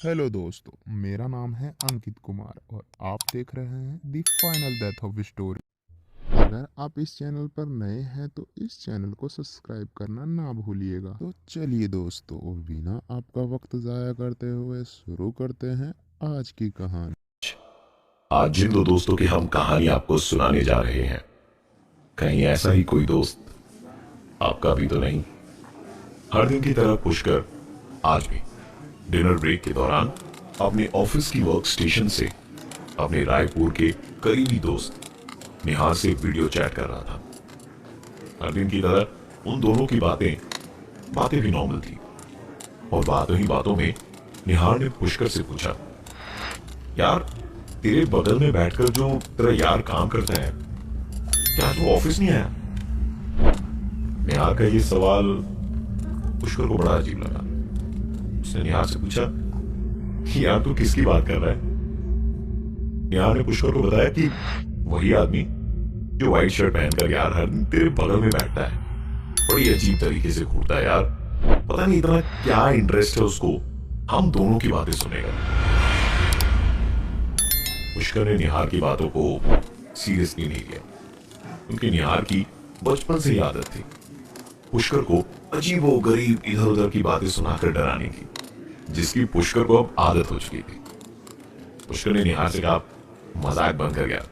Hello दोस्तों, मेरा नाम है अंकित कुमार और आप देख रहे हैं the final death of story. अगर आप इस चैनल पर नए हैं तो इस चैनल को सब्सक्राइब करना ना भूलिएगा। तो चलिए दोस्तों, बिना आपका वक्त ज़ाया करते हुए शुरू करते हैं आज की कहानी। आज जिन दो दोस्तों की हम कहानी आपको सुनाने जा रहे हैं, कहीं ऐसा ही कोई दोस्त आपका भी तो नहीं। हर दिन की तरह पुष्कर आज भी डिनर ब्रेक के दौरान अपने ऑफिस की वर्क स्टेशन से अपने रायपुर के करीबी दोस्त निहार से वीडियो चैट कर रहा था। हर दिन की तरह उन दोनों की बातें भी नॉर्मल थी और बातों ही बातों में निहार ने पुष्कर से पूछा, यार तेरे बगल में बैठकर जो तेरा यार काम करता है, क्या तू ऑफिस नहीं आया? निहार का ये सवाल पुष्कर को बड़ा अजीब लगा। उसने निहार से पूछा, यार तू किसकी बात कर रहा है? निहार ने पुष्कर को बताया कि वही आदमी जो व्हाइट शर्ट पहनकर यार हर दिन तेरे बगल में बैठता है, बड़ी अजीब तरीके से घूरता है यार। पता नहीं इतना क्या इंटरेस्ट है उसको हम दोनों की बातें सुनेगा। पुष्कर ने निहार की बातों को सीरियसली नहीं लिया, क्योंकि निहार की बचपन से ही आदत थी पुष्कर को अजीबो गरीब इधर उधर की बातें सुनाकर डराने की, जिसकी पुष्कर को अब आदत हो चुकी थी। पुष्कर ने निहार से कहा, मजाक बंद कर गया।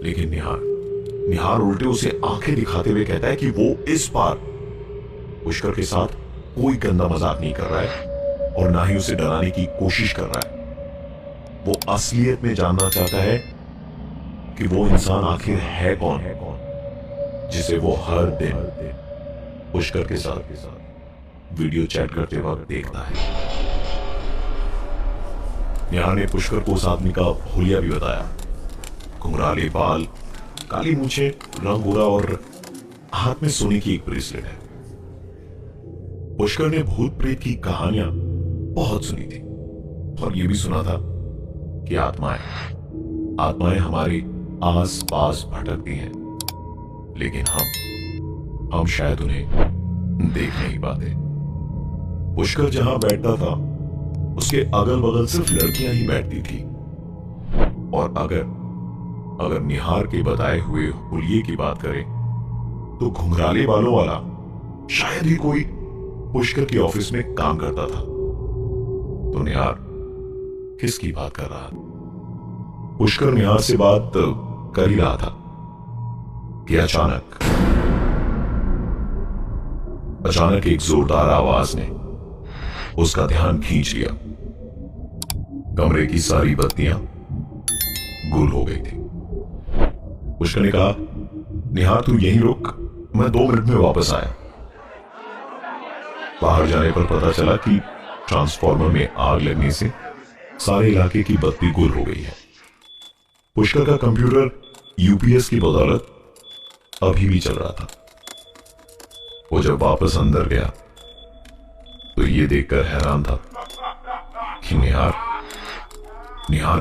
लेकिन निहार उल्टे उसे आंखें दिखाते हुए कहता है कि वो इस बार पुष्कर के साथ कोई गंदा मजाक नहीं कर रहा है और ना ही उसे डराने की कोशिश कर रहा है। वो असलियत में जानना चाहता है कि वो इंसान आखिर है कौन जिसे वो हर दिन पुष्कर के साथ वीडियो चैट करते वक्त देखता है। निहार ने पुष्कर को उस आदमी का हुलिया भी बताया। घुंघराले बाल, काली मूछें, रंग गोरा और हाथ में सोने की एक ब्रेसलेट है। पुष्कर ने भूत प्रेत की कहानियां बहुत सुनी थी और यह भी सुना था कि आत्माएं हमारे आस पास भटकती हैं, लेकिन हम शायद उन्हें देख नहीं पाते। पुष्कर जहां बैठता था उसके अगल बगल सिर्फ लड़कियां ही बैठती थी और अगर निहार के बताए हुए हुलिये की बात करें तो घुंघराले बालों वाला शायद ही कोई पुष्कर के ऑफिस में काम करता था। तो निहार किसकी बात कर रहा? पुष्कर निहार से बात कर ही रहा था कि अचानक एक जोरदार आवाज ने उसका ध्यान खींच लिया। कमरे की सारी बत्तियां गुल हो गई थी। पुष्कर ने कहा, निहार तू यहीं रुक, मैं 2 मिनट में वापस आया। बाहर जाने पर पता चला कि ट्रांसफार्मर में आग लगने से सारे इलाके की बत्ती गुल हो गई है। पुष्कर का कंप्यूटर यूपीएस की बदौलत अभी भी चल रहा था। वो जब वापस अंदर गया तो ये देखकर हैरान था कि निहार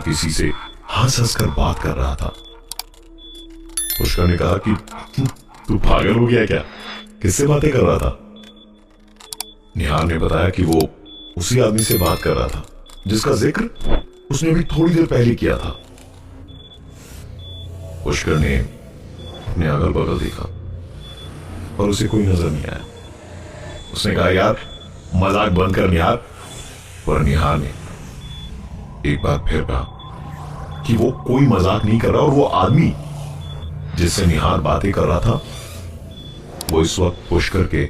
किसी से हंस कर बात कर रहा था। पुष्कर ने कहा कि तू पागल हो गया क्या? किससे बातें कर रहा था? निहार ने बताया कि वो उसी आदमी से बात कर रहा था जिसका जिक्र उसने अभी थोड़ी देर पहले किया था। पुष्कर ने अपने अगल बगल देखा पर उसे कोई नजर नहीं आया। उसने कहा, यार मजाक बंद कर निहार। पर निहार ने एक बार फिर कहा कि वो कोई मजाक नहीं कर रहा और वो आदमी जिससे निहार बातें कर रहा था वो इस वक्त पुष्कर के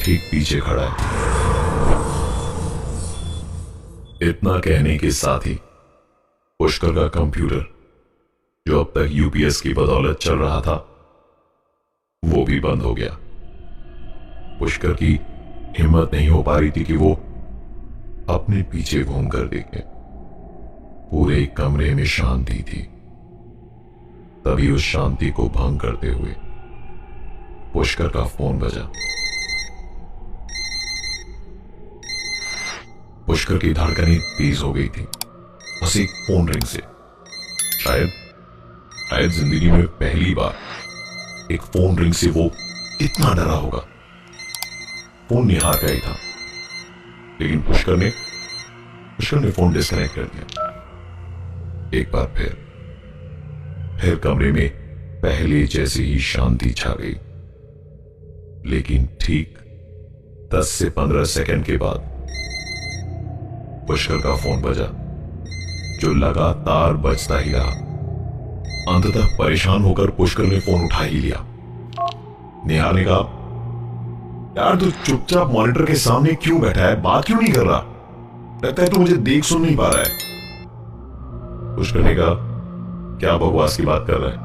ठीक पीछे खड़ा है। इतना कहने के साथ ही पुष्कर का कंप्यूटर जो अब तक यूपीएस की बदौलत चल रहा था वो भी बंद हो गया। पुष्कर की हिम्मत नहीं हो पा रही थी कि वो अपने पीछे घूमकर देखे। पूरे कमरे में शांति थी। तभी उस शांति को भंग करते हुए पुष्कर का फोन बजा। पुष्कर की धड़कनें तेज हो गई थी बस एक फोन रिंग से। शायद जिंदगी में पहली बार एक फोन रिंग से वो इतना डरा होगा। फोन निहार का ही था, लेकिन पुष्कर ने पुष्कर ने फोन डिस्कनेक्ट कर दिया। एक बार फिर कमरे में पहले जैसी ही शांति छा गई। लेकिन ठीक 10 से 15 सेकंड के बाद पुष्कर का फोन बजा, जो लगातार बजता ही रहा। अंततः परेशान होकर पुष्कर ने फोन उठा ही लिया। नेहा ने कहा, यार तू चुपचाप मॉनिटर के सामने क्यों बैठा है, बात क्यों नहीं कर रहा? लगता है तू मुझे देख सुन नहीं पा रहा है। पुष्कर ने कहा, क्या बकवास की बात कर रहा है,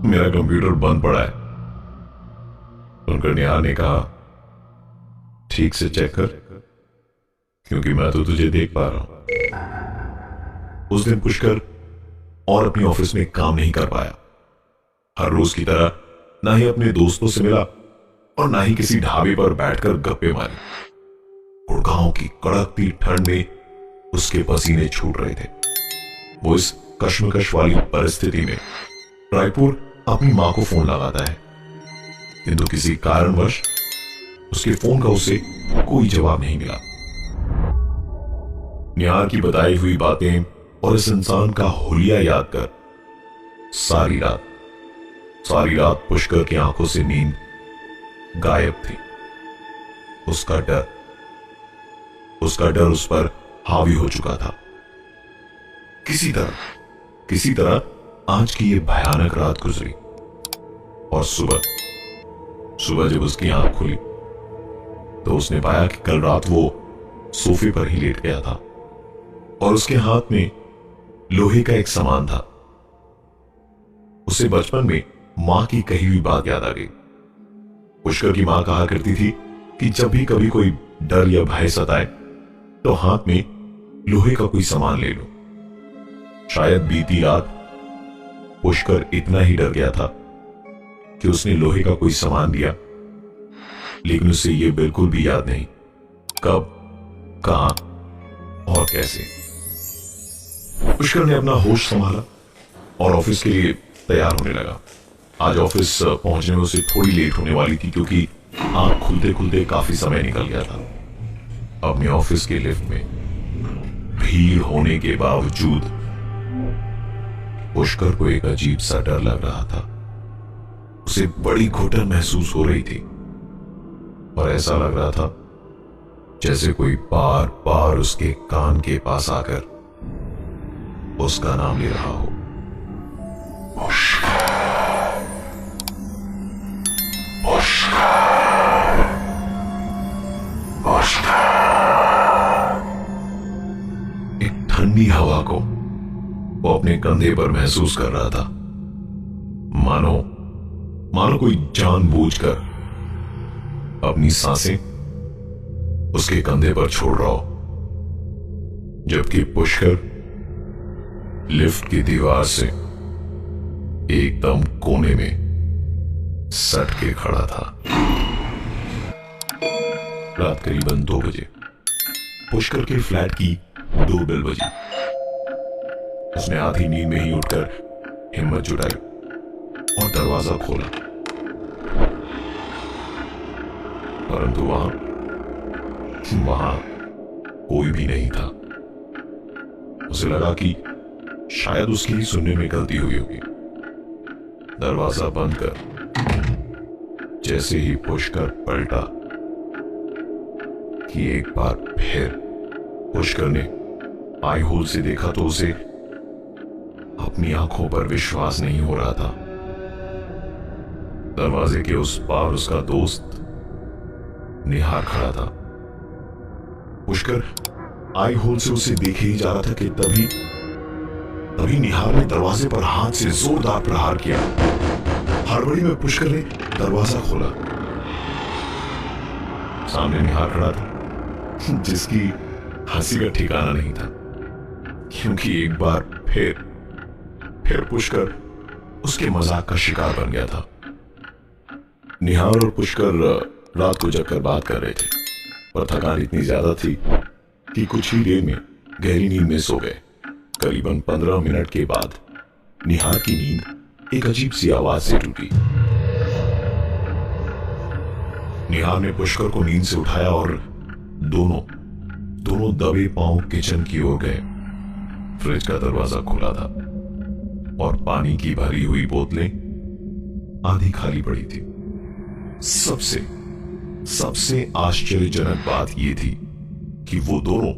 मेरा कंप्यूटर बंद पड़ा है। सुनकर नेहा ने कहा, ठीक से चेक कर, क्योंकि मैं तो तुझे देख पा रहा हूं। उस दिन पुष्कर और अपनी ऑफिस में काम नहीं कर पाया। हर रोज की तरह ना ही अपने दोस्तों से मिला और ना ही किसी ढाबे पर बैठकर गप्पे मारे। गुड़गांव की कड़कती ठंड में उसके पसीने छूट रहे थे। वो इस कश्मकश वाली परिस्थिति में रायपुर अपनी मां को फोन लगाता है, किंतु किसी कारणवश उसके फोन का उसे कोई जवाब नहीं मिला। निहार की बताई हुई बातें और इस इंसान का हुलिया याद कर सारी रात पुष्कर की आंखों से नींद गायब थी। उसका डर उस पर हावी हो चुका था। किसी तरह आज की ये भयानक रात गुजरी और सुबह जब उसकी आंख खुली तो उसने पाया कि कल रात वो सोफे पर ही लेट गया था और उसके हाथ में लोहे का एक सामान था। उसे बचपन में मां की कही हुई बात याद आ गई। पुष्कर की मां कहा करती थी कि जब भी कभी कोई डर या भय सताए तो हाथ में लोहे का कोई सामान ले लो। शायद बीती रात पुष्कर इतना ही डर गया था कि उसने लोहे का कोई सामान लिया, लेकिन उसे यह बिल्कुल भी याद नहीं कब, कहां और कैसे। पुष्कर ने अपना होश संभाला और ऑफिस के लिए तैयार होने लगा। आज ऑफिस पहुंचने में उसे थोड़ी लेट होने वाली थी, क्योंकि आंख खुलते खुलते काफी समय निकल गया था। अपने ऑफिस के लिफ्ट में भीड़ होने के बावजूद पुष्कर को एक अजीब सा डर लग रहा था। उसे बड़ी घुटन महसूस हो रही थी और ऐसा लग रहा था जैसे कोई बार बार उसके कान के पास आकर उसका नाम ले रहा हो। एक ठंडी हवा को वो अपने कंधे पर महसूस कर रहा था, मानो कोई जानबूझकर अपनी सांसें उसके कंधे पर छोड़ रहा हो। जबकि पुष्कर लिफ्ट की दीवार से एकदम कोने में सट के खड़ा था। रात करीबन 2 बजे पुष्कर के फ्लैट की 2 बेल बजी। उसने आधी नींद में ही उठकर हिम्मत जुटाई और दरवाजा खोला, परंतु वहां कोई भी नहीं था। उसे लगा कि शायद उसकी ही सुनने में गलती हुई होगी। दरवाजा बंद कर जैसे ही पुष्कर पलटा कि एक बार फिर पुष्कर ने आई होल से देखा तो उसे अपनी आंखों पर विश्वास नहीं हो रहा था। दरवाजे के उस पार उसका दोस्त निहार खड़ा था। पुष्कर आई होल से उसे देखे ही जा रहा था कि तभी निहार ने दरवाजे पर हाथ से जोरदार प्रहार किया। हड़बड़ी में पुष्कर ने दरवाजा खोला। सामने निहार खड़ा था, जिसकी हंसी का ठिकाना नहीं था, क्योंकि एक बार फिर पुष्कर उसके मजाक का शिकार बन गया था। निहार और पुष्कर रात को जगकर बात कर रहे थे, पर थकान इतनी ज्यादा थी कि कुछ ही देर में गहरी नींद में सो गए। करीबन 15 मिनट के बाद निहार की नींद एक अजीब सी आवाज से टूटी। निहार ने पुष्कर को नींद से उठाया और दोनों दबे पांव किचन की ओर गए। फ्रिज का दरवाजा खुला था और पानी की भरी हुई बोतलें आधी खाली पड़ी थी। सबसे आश्चर्यजनक बात यह थी कि वो दोनों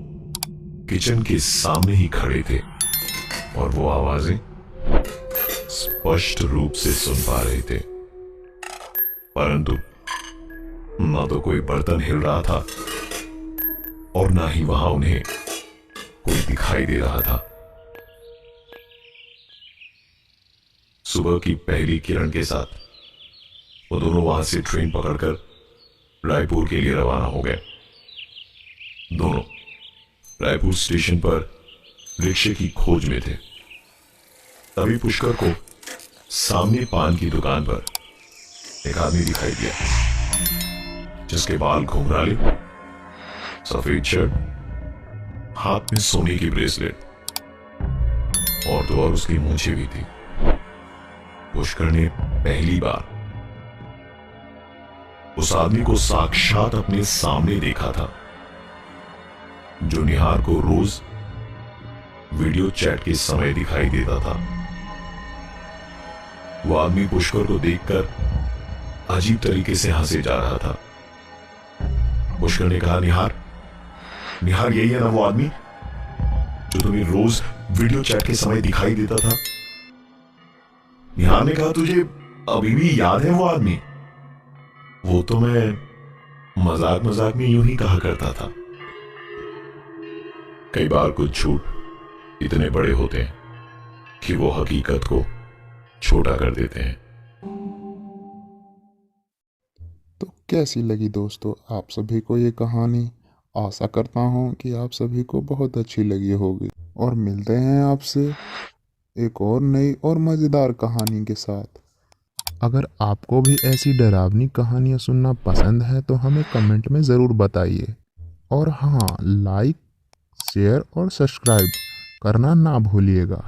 किचन के सामने ही खड़े थे और वो आवाजें स्पष्ट रूप से सुन पा रहे थे, परंतु ना तो कोई बर्तन हिल रहा था और ना ही वहां उन्हें कोई दिखाई दे रहा था। सुबह की पहली किरण के साथ वो दोनों वहां से ट्रेन पकड़कर रायपुर के लिए रवाना हो गए। दोनों रायपुर स्टेशन पर रिक्शे की खोज में थे। तभी पुष्कर को सामने पान की दुकान पर एक आदमी दिखाई दिया, जिसके बाल घुंघराले, सफेद शर्ट, हाथ में सोने की ब्रेसलेट और दो और उसकी मूंछें भी थी। पुष्कर ने पहली बार उस आदमी को साक्षात अपने सामने देखा था, जो निहार को रोज वीडियो चैट के समय दिखाई देता था। वो आदमी पुष्कर को देखकर अजीब तरीके से हंसे जा रहा था। पुष्कर ने कहा, निहार यही है ना वो आदमी जो तुम्हें रोज वीडियो चैट के समय दिखाई देता था? निहार ने कहा, तुझे अभी भी याद है वो आदमी? वो तो मैं मजाक में यूं ही कहा करता था। कई बार कुछ झूठ इतने बड़े होते हैं कि वो हकीकत को छोटा कर देते हैं। तो कैसी लगी दोस्तों आप सभी को ये कहानी? आशा करता हूँ कि आप सभी को बहुत अच्छी लगी होगी, और मिलते हैं आपसे एक और नई और मज़ेदार कहानी के साथ। अगर आपको भी ऐसी डरावनी कहानियाँ सुनना पसंद है तो हमें कमेंट में ज़रूर बताइए, और हाँ, लाइक, शेयर और सब्सक्राइब करना ना भूलिएगा।